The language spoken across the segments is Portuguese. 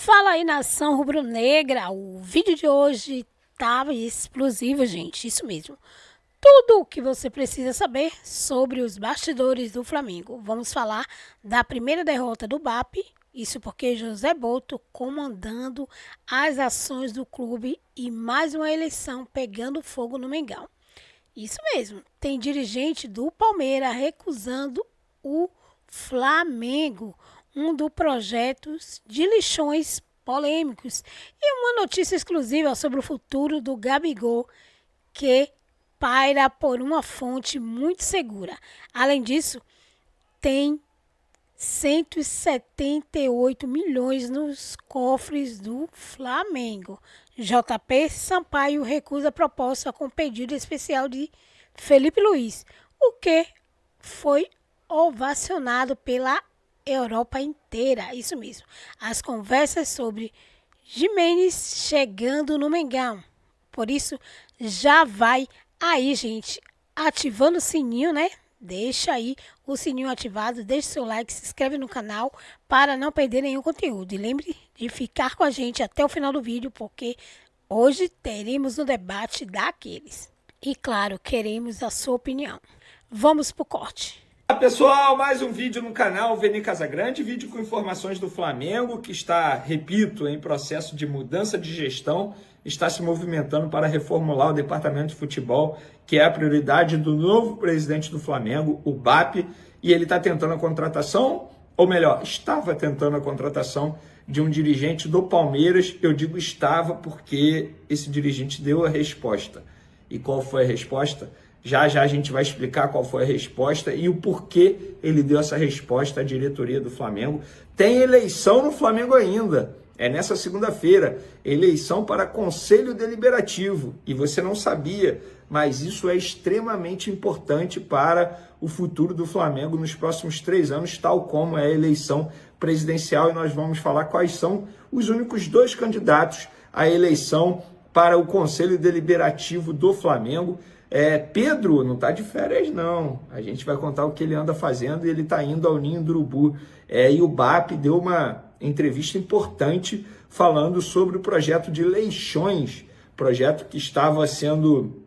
Fala aí, nação rubro-negra. O vídeo de hoje tava explosivo, gente. Isso mesmo. Tudo o que você precisa saber sobre os bastidores do Flamengo. Vamos falar da primeira derrota do BAP. Isso porque José Boto comandando as ações do clube e mais uma eleição pegando fogo no Mengão. Isso mesmo. Tem dirigente do Palmeiras recusando o Flamengo, um dos projetos de lixões polêmicos, e uma notícia exclusiva sobre o futuro do Gabigol, que paira por uma fonte muito segura. Além disso, tem 178 milhões nos cofres do Flamengo. JP Sampaio recusa a proposta com pedido especial de Felipe Luiz, o que foi ovacionado pela Europa inteira. Isso mesmo. As conversas sobre Gimenez chegando no Mengão. Por isso, já vai aí, gente, ativando o sininho, né? Deixa aí o sininho ativado, deixe seu like, se inscreve no canal para não perder nenhum conteúdo. E lembre de ficar com a gente até o final do vídeo, porque hoje teremos um debate daqueles. E claro, queremos a sua opinião. Vamos pro corte. Olá pessoal, mais um vídeo no canal Veni Casagrande, vídeo com informações do Flamengo, que está, repito, em processo de mudança de gestão, está se movimentando para reformular o departamento de futebol, que é a prioridade do novo presidente do Flamengo, o BAP, e ele está tentando a contratação, ou melhor, estava tentando a contratação de um dirigente do Palmeiras. Eu digo estava porque esse dirigente deu a resposta. E qual foi a resposta? Já já a gente vai explicar qual foi a resposta e o porquê ele deu essa resposta à diretoria do Flamengo. Tem eleição no Flamengo ainda. É nessa segunda-feira, eleição para Conselho Deliberativo. E você não sabia, mas isso é extremamente importante para o futuro do Flamengo nos próximos 3 anos, tal como é a eleição presidencial. E nós vamos falar quais são os únicos 2 candidatos à eleição para o Conselho Deliberativo do Flamengo. Pedro não está de férias, não. A gente vai contar o que ele anda fazendo e ele está indo ao Ninho do Urubu. E o BAP deu uma entrevista importante falando sobre o projeto de Leixões, projeto que estava sendo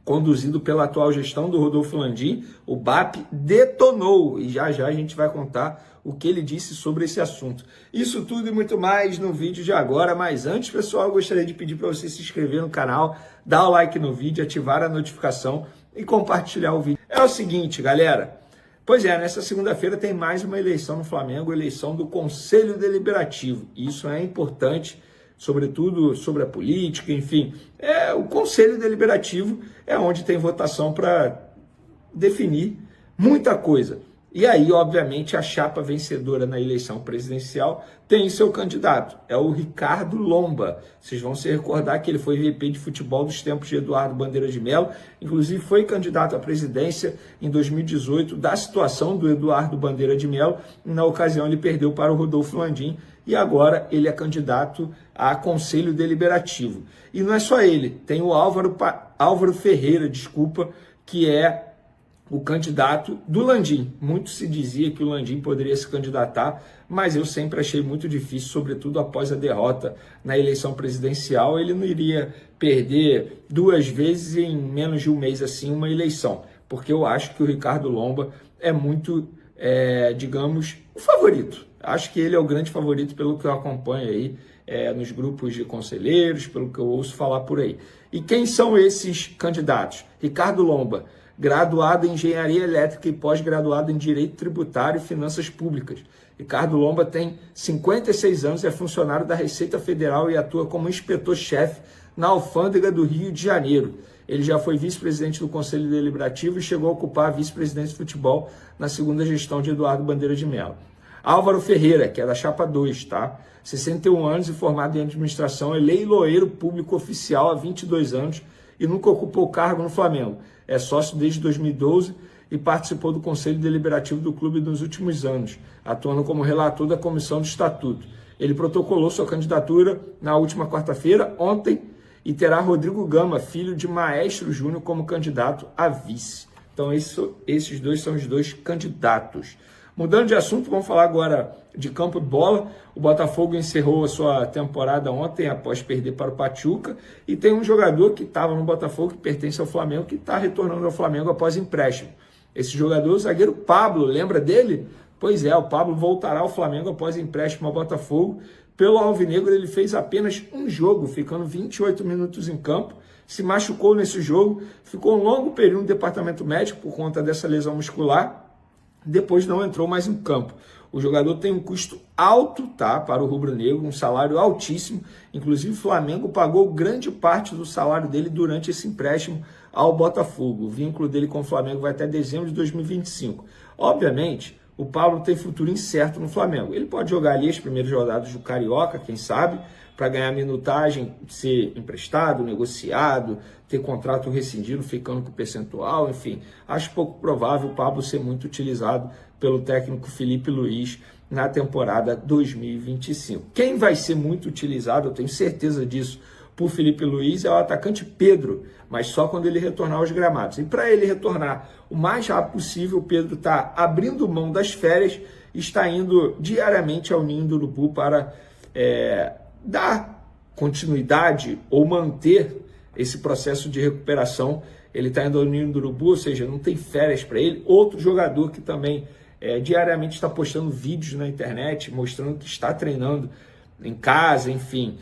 conduzido pela atual gestão do Rodolfo Landim. O BAP detonou e já já a gente vai contar o que ele disse sobre esse assunto. Isso tudo e muito mais no vídeo de agora, mas antes, pessoal, eu gostaria de pedir para você se inscrever no canal, dar o like no vídeo, ativar a notificação e compartilhar o vídeo. É o seguinte, galera, pois é, nessa segunda-feira tem mais uma eleição no Flamengo, eleição do Conselho Deliberativo. Isso é importante, sobretudo sobre a política, enfim. O Conselho Deliberativo é onde tem votação para definir muita coisa. E aí, obviamente, a chapa vencedora na eleição presidencial tem seu candidato, é o Ricardo Lomba. Vocês vão se recordar que ele foi VP de futebol dos tempos de Eduardo Bandeira de Mello, inclusive foi candidato à presidência em 2018 da situação do Eduardo Bandeira de Mello, e na ocasião ele perdeu para o Rodolfo Landim, e agora ele é candidato a Conselho Deliberativo. E não é só ele, tem o Álvaro Ferreira, que é o candidato do Landim. Muito se dizia que o Landim poderia se candidatar, mas eu sempre achei muito difícil, sobretudo após a derrota na eleição presidencial. Ele não iria perder 2 vezes em menos de um mês assim uma eleição, porque eu acho que o Ricardo Lomba é muito, digamos, o favorito. Acho que ele é o grande favorito pelo que eu acompanho aí nos grupos de conselheiros, pelo que eu ouço falar por aí. E quem são esses candidatos? Ricardo Lomba, graduado em Engenharia Elétrica e pós-graduado em Direito Tributário e Finanças Públicas. Ricardo Lomba tem 56 anos, é funcionário da Receita Federal e atua como inspetor-chefe na Alfândega do Rio de Janeiro. Ele já foi vice-presidente do Conselho Deliberativo e chegou a ocupar a vice-presidência de futebol na segunda gestão de Eduardo Bandeira de Mello. Álvaro Ferreira, que é da Chapa 2, tá? 61 anos e formado em administração, é leiloeiro público oficial há 22 anos e nunca ocupou cargo no Flamengo. É sócio desde 2012 e participou do Conselho Deliberativo do clube nos últimos anos, atuando como relator da Comissão de Estatuto. Ele protocolou sua candidatura na última quarta-feira, ontem, e terá Rodrigo Gama, filho de Maestro Júnior, como candidato a vice. Então esses 2 são os 2 candidatos. Mudando de assunto, vamos falar agora de campo de bola. O Botafogo encerrou a sua temporada ontem após perder para o Pachuca e tem um jogador que estava no Botafogo, que pertence ao Flamengo, que está retornando ao Flamengo após empréstimo. Esse jogador, o zagueiro Pablo, lembra dele? Pois é, o Pablo voltará ao Flamengo após empréstimo ao Botafogo. Pelo Alvinegro, ele fez apenas um jogo, ficando 28 minutos em campo. Se machucou nesse jogo, ficou um longo período no departamento médico por conta dessa lesão muscular. Depois não entrou mais em campo. O jogador tem um custo alto, tá, para o rubro-negro, um salário altíssimo. Inclusive, o Flamengo pagou grande parte do salário dele durante esse empréstimo ao Botafogo. O vínculo dele com o Flamengo vai até dezembro de 2025. Obviamente, o Pablo tem futuro incerto no Flamengo. Ele pode jogar ali as primeiras rodadas do Carioca, quem sabe, para ganhar minutagem, ser emprestado, negociado, ter contrato rescindido, ficando com percentual, enfim. Acho pouco provável o Pablo ser muito utilizado pelo técnico Felipe Luiz na temporada 2025. Quem vai ser muito utilizado, eu tenho certeza disso, por Felipe Luiz é o atacante Pedro, mas só quando ele retornar aos gramados. E para ele retornar o mais rápido possível, o Pedro está abrindo mão das férias e está indo diariamente ao Ninho do Urubu para dar continuidade ou manter esse processo de recuperação. Ele está indo ao Ninho do Urubu, ou seja, não tem férias para ele. Outro jogador que também diariamente está postando vídeos na internet, mostrando que está treinando em casa, enfim,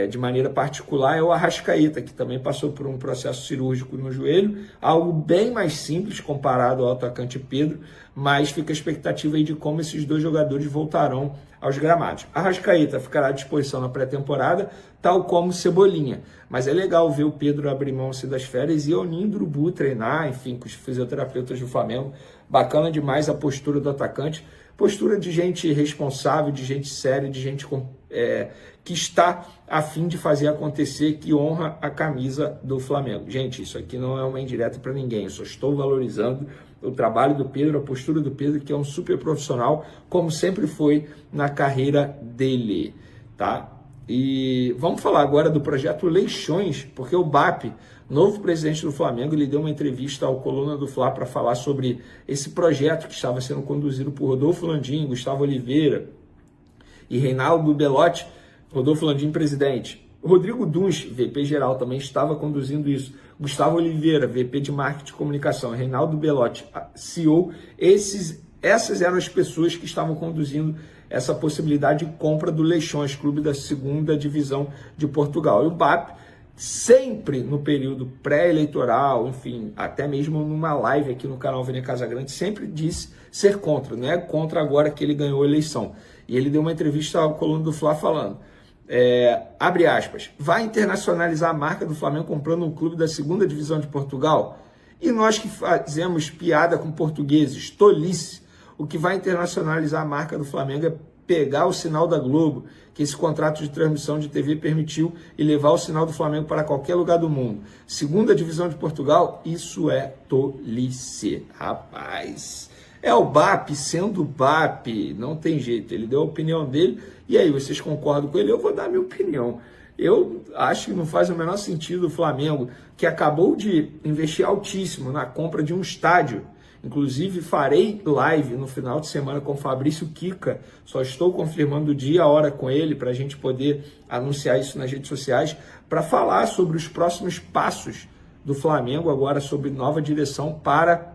de maneira particular, é o Arrascaeta, que também passou por um processo cirúrgico no joelho, algo bem mais simples comparado ao atacante Pedro, mas fica a expectativa aí de como esses dois jogadores voltarão aos gramados. Arrascaeta ficará à disposição na pré-temporada, tal como Cebolinha, mas é legal ver o Pedro abrir mão das férias e ir ao Ninho do Urubu treinar, enfim, com os fisioterapeutas do Flamengo. Bacana demais a postura do atacante, postura de gente responsável, de gente séria, de gente que está a fim de fazer acontecer, que honra a camisa do Flamengo. Gente, isso aqui não é uma indireta para ninguém, eu só estou valorizando o trabalho do Pedro, a postura do Pedro, que é um super profissional, como sempre foi na carreira dele, tá? E vamos falar agora do projeto Leixões, porque o BAP, novo presidente do Flamengo, ele deu uma entrevista ao Coluna do Fla para falar sobre esse projeto que estava sendo conduzido por Rodolfo Landim, Gustavo Oliveira e Reinaldo Belotti. Rodolfo Landim, presidente. Rodrigo Duns, VP geral, também estava conduzindo isso. Gustavo Oliveira, VP de Marketing e Comunicação. Reinaldo Belotti, CEO. Essas eram as pessoas que estavam conduzindo essa possibilidade de compra do Leixões, clube da 2ª divisão de Portugal. E o BAP, sempre no período pré-eleitoral, enfim, até mesmo numa live aqui no canal Vene Casagrande, sempre disse ser contra, não é contra agora que ele ganhou a eleição. E ele deu uma entrevista ao Coluna do Fla falando, abre aspas, vai internacionalizar a marca do Flamengo comprando um clube da 2ª divisão de Portugal? E nós que fazemos piada com portugueses, tolice. O que vai internacionalizar a marca do Flamengo é pegar o sinal da Globo, que esse contrato de transmissão de TV permitiu, e levar o sinal do Flamengo para qualquer lugar do mundo. 2ª divisão de Portugal, isso é tolice. Rapaz, é o BAP sendo BAP, não tem jeito. Ele deu a opinião dele, e aí, vocês concordam com ele? Eu vou dar a minha opinião. Eu acho que não faz o menor sentido o Flamengo, que acabou de investir altíssimo na compra de um estádio. Inclusive, farei live no final de semana com o Fabrício Kika. Só estou confirmando o dia e a hora com ele para a gente poder anunciar isso nas redes sociais, para falar sobre os próximos passos do Flamengo, agora sobre nova direção para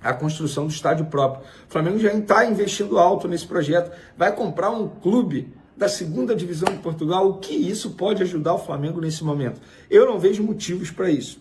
a construção do estádio próprio. O Flamengo já está investindo alto nesse projeto. Vai comprar um clube da 2ª divisão de Portugal. O que isso pode ajudar o Flamengo nesse momento? Eu não vejo motivos para isso.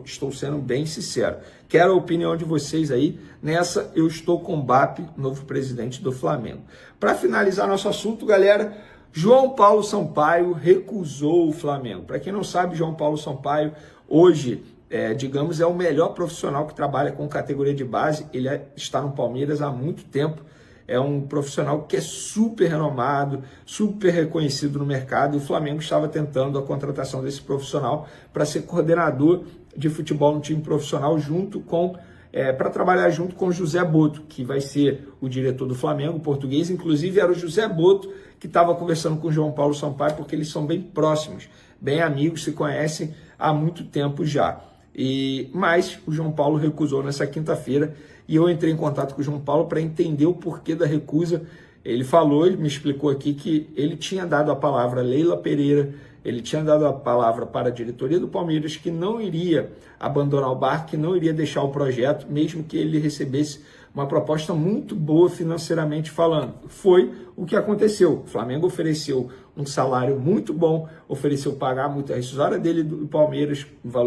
Estou sendo bem sincero. Quero a opinião de vocês aí. Nessa, eu estou com o BAP, novo presidente do Flamengo. Para finalizar nosso assunto, galera, João Paulo Sampaio recusou o Flamengo. Para quem não sabe, João Paulo Sampaio, hoje, digamos, é o melhor profissional que trabalha com categoria de base. Ele está no Palmeiras há muito tempo. É um profissional que é super renomado, super reconhecido no mercado, e o Flamengo estava tentando a contratação desse profissional para ser coordenador de futebol no time profissional, para trabalhar junto com o José Boto, que vai ser o diretor do Flamengo, português. Inclusive era o José Boto que estava conversando com o João Paulo Sampaio, porque eles são bem próximos, bem amigos, se conhecem há muito tempo já. Mas o João Paulo recusou nessa quinta-feira e eu entrei em contato com o João Paulo para entender o porquê da recusa. Ele falou, ele me explicou aqui que ele tinha dado a palavra a Leila Pereira, ele tinha dado a palavra para a diretoria do Palmeiras que não iria abandonar o barco, que não iria deixar o projeto, mesmo que ele recebesse uma proposta muito boa financeiramente falando. Foi o que aconteceu. O Flamengo ofereceu um salário muito bom, ofereceu pagar muito a rescisória dele do Palmeiras, um valor